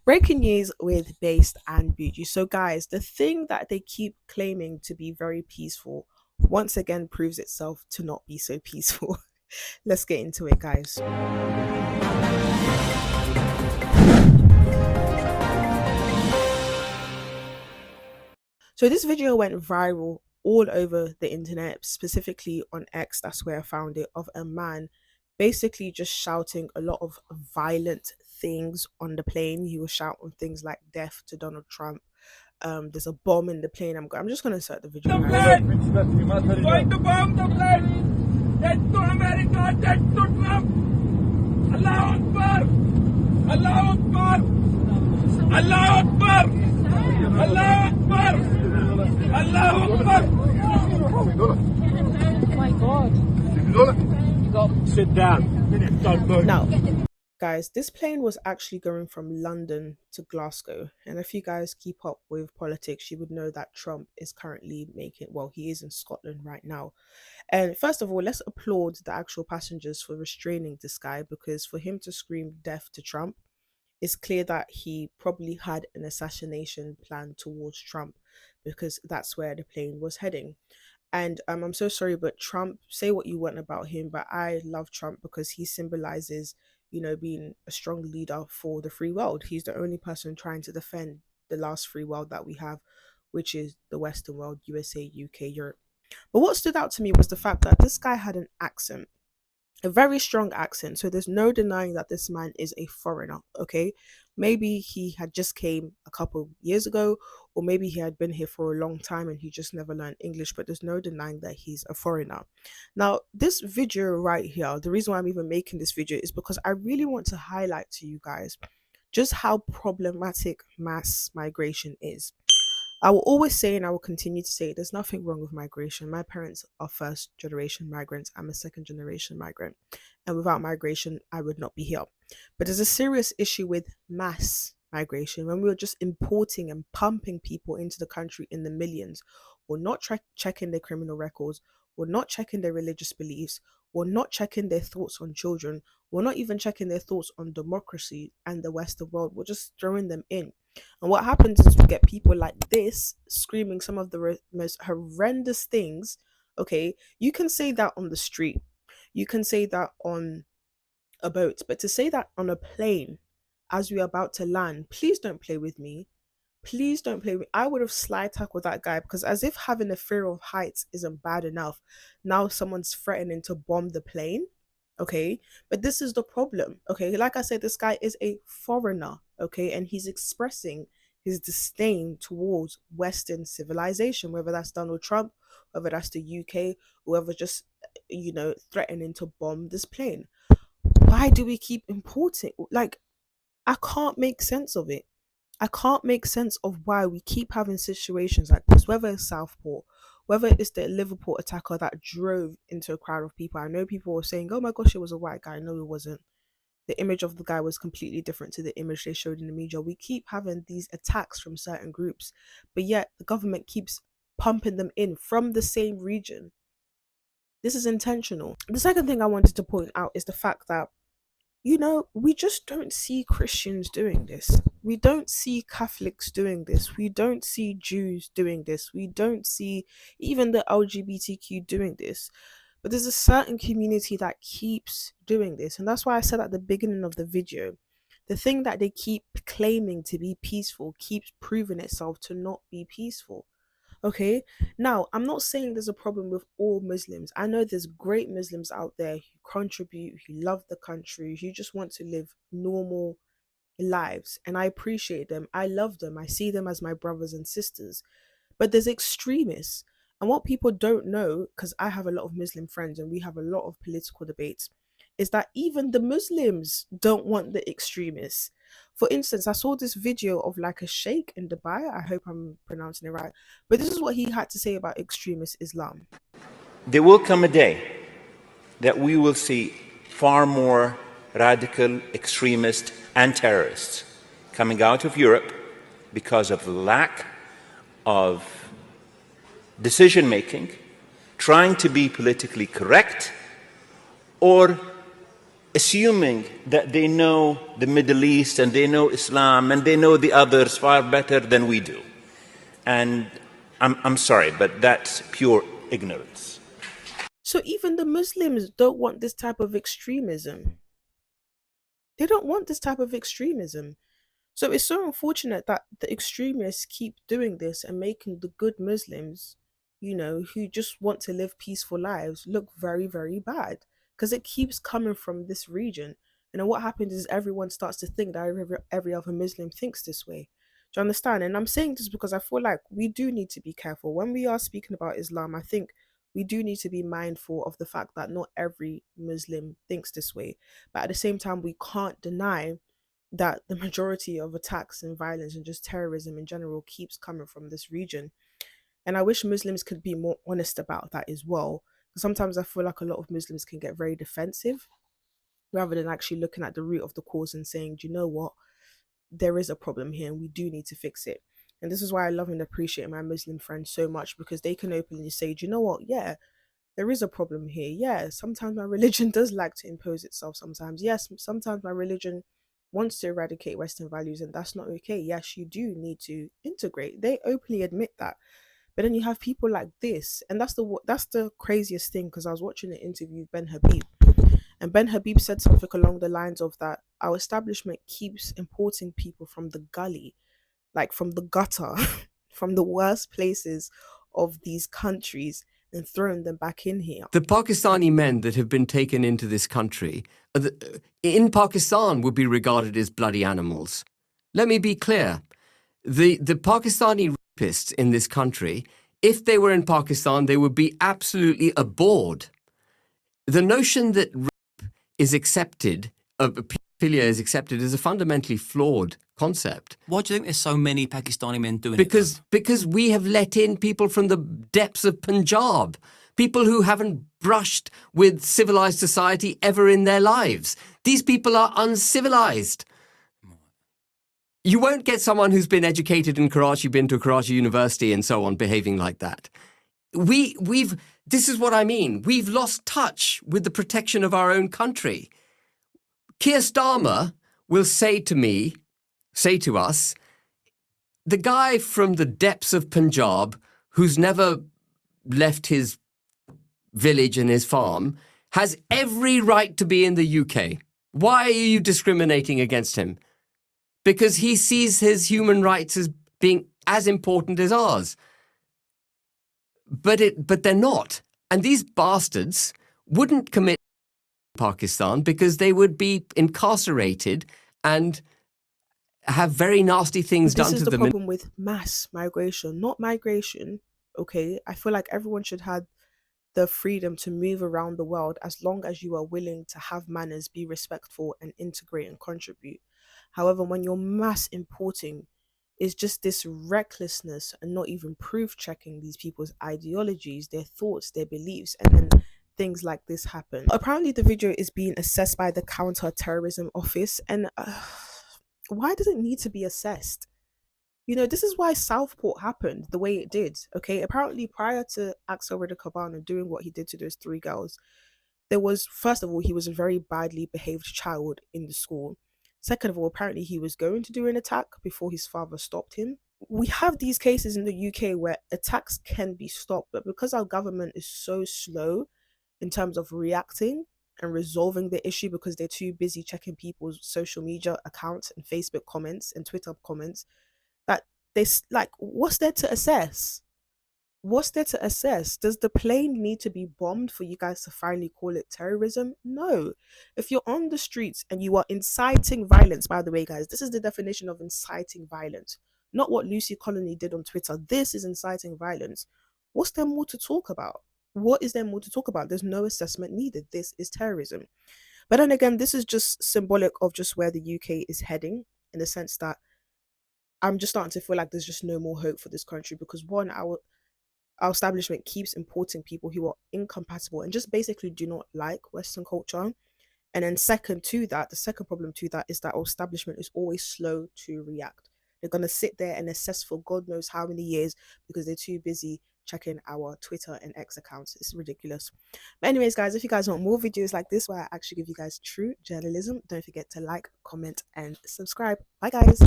Breaking news with Based and Bougie. So, guys, the thing that they keep claiming to be very peaceful once again proves itself to not be so peaceful. Let's get into it, guys. So, this video went viral all over the internet, specifically on X. That's where I found it, of a man basically just shouting a lot of violent things on the plane. He was shouting things like death to Donald Trump. There's a bomb in the plane. I'm just gonna start the video. The plane! Going to bomb the plane! Death to America! Death to Trump! Allah Akbar! Allah Akbar! Allah Akbar! Allah Akbar! Allah Akbar! Oh my God. Sit down. Now, guys, this plane was actually going from London to Glasgow. And if you guys keep up with politics, you would know that Trump is currently he is in Scotland right now. And first of all, let's applaud the actual passengers for restraining this guy, because for him to scream death to Trump, it's clear that he probably had an assassination plan towards Trump, because that's where the plane was heading. And I'm so sorry, but Trump, say what you want about him, but I love Trump because he symbolizes, being a strong leader for the free world. He's the only person trying to defend the last free world that we have, which is the Western world, USA, UK, Europe. But what stood out to me was the fact that this guy had an accent, a very strong accent. So there's no denying that this man is a foreigner, okay? Maybe he had just came a couple years ago, or maybe he had been here for a long time and he just never learned English, but there's no denying that he's a foreigner. Now, this video right here, the reason why I'm even making this video is because I really want to highlight to you guys just how problematic mass migration is. I will always say, and I will continue to say, there's nothing wrong with migration. My parents are first generation migrants. I'm a second generation migrant. And without migration, I would not be here. But there's a serious issue with mass migration when we are just importing and pumping people into the country in the millions. We're not checking their criminal records. We're not checking their religious beliefs. We're not checking their thoughts on children. We're not even checking their thoughts on democracy and the Western world. We're just throwing them in. And what happens is we get people like this screaming some of the most horrendous things. Okay, you can say that on the street, you can say that on a boat, but to say that on a plane as we're about to land, please don't play with me. Please don't play with me. I would have slide tackled that guy, because as if having a fear of heights isn't bad enough, now someone's threatening to bomb the plane. Okay, but this is the problem. Okay, like I said, this guy is a foreigner. Okay, and he's expressing his disdain towards Western civilization, whether that's Donald Trump, whether that's the UK, whoever just threatening to bomb this plane. Why do we keep importing? Like, I can't make sense of it. I can't make sense of why we keep having situations like this, whether it's Southport, whether it's the Liverpool attacker that drove into a crowd of people. I know people were saying, oh my gosh, it was a white guy. No, it wasn't. The image of the guy was completely different to the image they showed in the media. We keep having these attacks from certain groups, but yet the government keeps pumping them in from the same region. This is intentional. The second thing I wanted to point out is the fact that we just don't see Christians doing this. We don't see Catholics doing this. We don't see Jews doing this. We don't see even the LGBTQ doing this. But there's a certain community that keeps doing this. And that's why I said at the beginning of the video, the thing that they keep claiming to be peaceful keeps proving itself to not be peaceful. Okay, now I'm not saying there's a problem with all Muslims. I know there's great Muslims out there who contribute, who love the country, who just want to live normal lives, and I appreciate them. I love them. I see them as my brothers and sisters. But there's extremists, and what people don't know, because I have a lot of Muslim friends and we have a lot of political debates, is that even the Muslims don't want the extremists. For instance, I saw this video of like a sheikh in Dubai. I hope I'm pronouncing it right. But this is what he had to say about extremist Islam. There will come a day that we will see far more radical extremists and terrorists coming out of Europe because of the lack of decision-making, trying to be politically correct, or assuming that they know the Middle East and they know Islam and they know the others far better than we do. And I'm sorry, but that's pure ignorance. So even the Muslims don't want this type of extremism. They don't want this type of extremism. So it's so unfortunate that the extremists keep doing this and making the good Muslims, who just want to live peaceful lives, look very, very bad. Because it keeps coming from this region. And then what happens is everyone starts to think that every other Muslim thinks this way. Do you understand? And I'm saying this because I feel like we do need to be careful. When we are speaking about Islam, I think we do need to be mindful of the fact that not every Muslim thinks this way. But at the same time, we can't deny that the majority of attacks and violence and just terrorism in general keeps coming from this region. And I wish Muslims could be more honest about that as well. Sometimes I feel like a lot of Muslims can get very defensive rather than actually looking at the root of the cause and saying, do you know what? There is a problem here and we do need to fix it. And this is why I love and appreciate my Muslim friends so much, because they can openly say, do you know what? Yeah, there is a problem here. Yeah, sometimes my religion does like to impose itself sometimes. Yes, sometimes my religion wants to eradicate Western values, and that's not okay. Yes, you do need to integrate. They openly admit that. But then you have people like this, and that's the craziest thing, because I was watching an interview with Ben Habib, and Ben Habib said something along the lines of that our establishment keeps importing people from the gully, like from the gutter, from the worst places of these countries, and throwing them back in here. The Pakistani men that have been taken into this country in Pakistan would be regarded as bloody animals. Let me be clear. The Pakistani rapists in this country, if they were in Pakistan, they would be absolutely abhorred. The notion that rape is accepted, pedophilia is accepted, is a fundamentally flawed concept. Why do you think there's so many Pakistani men doing it? Because we have let in people from the depths of Punjab, people who haven't brushed with civilized society ever in their lives. These people are uncivilized. You won't get someone who's been educated in Karachi, been to Karachi University and so on, behaving like that. This is what I mean. We've lost touch with the protection of our own country. Keir Starmer will say to us, the guy from the depths of Punjab who's never left his village and his farm has every right to be in the UK. Why are you discriminating against him? Because he sees his human rights as being as important as ours. But they're not. And these bastards wouldn't commit Pakistan because they would be incarcerated and have very nasty things done to them. This is the problem with mass migration, not migration. Okay, I feel like everyone should have the freedom to move around the world as long as you are willing to have manners, be respectful, and integrate and contribute. However, when you're mass importing, it's just this recklessness and not even proof checking these people's ideologies, their thoughts, their beliefs, and then things like this happen. Apparently, the video is being assessed by the Counter-Terrorism Office, and why does it need to be assessed? This is why Southport happened the way it did. Okay, apparently prior to Axel Cabana doing what he did to those 3 girls, there was, first of all, he was a very badly behaved child in the school. Second of all, apparently he was going to do an attack before his father stopped him. We have these cases in the UK where attacks can be stopped, but because our government is so slow in terms of reacting and resolving the issue, because they're too busy checking people's social media accounts and Facebook comments and Twitter comments, that what's there to assess? What's there to assess? Does the plane need to be bombed for you guys to finally call it terrorism? No. If you're on the streets and you are inciting violence, by the way, guys, this is the definition of inciting violence, not what Lucy Colony did on Twitter. This is inciting violence. What's there more to talk about? What is there more to talk about? There's no assessment needed. This is terrorism. But then again, this is just symbolic of just where the UK is heading, in the sense that I'm just starting to feel like there's just no more hope for this country, because one, our establishment keeps importing people who are incompatible and just basically do not like Western culture. And then second to that, the second problem to that is that our establishment is always slow to react. They're going to sit there and assess for God knows how many years because they're too busy checking our Twitter and X accounts. It's ridiculous. But anyways, guys, if you guys want more videos like this where I actually give you guys true journalism, don't forget to like, comment, and subscribe. Bye, guys.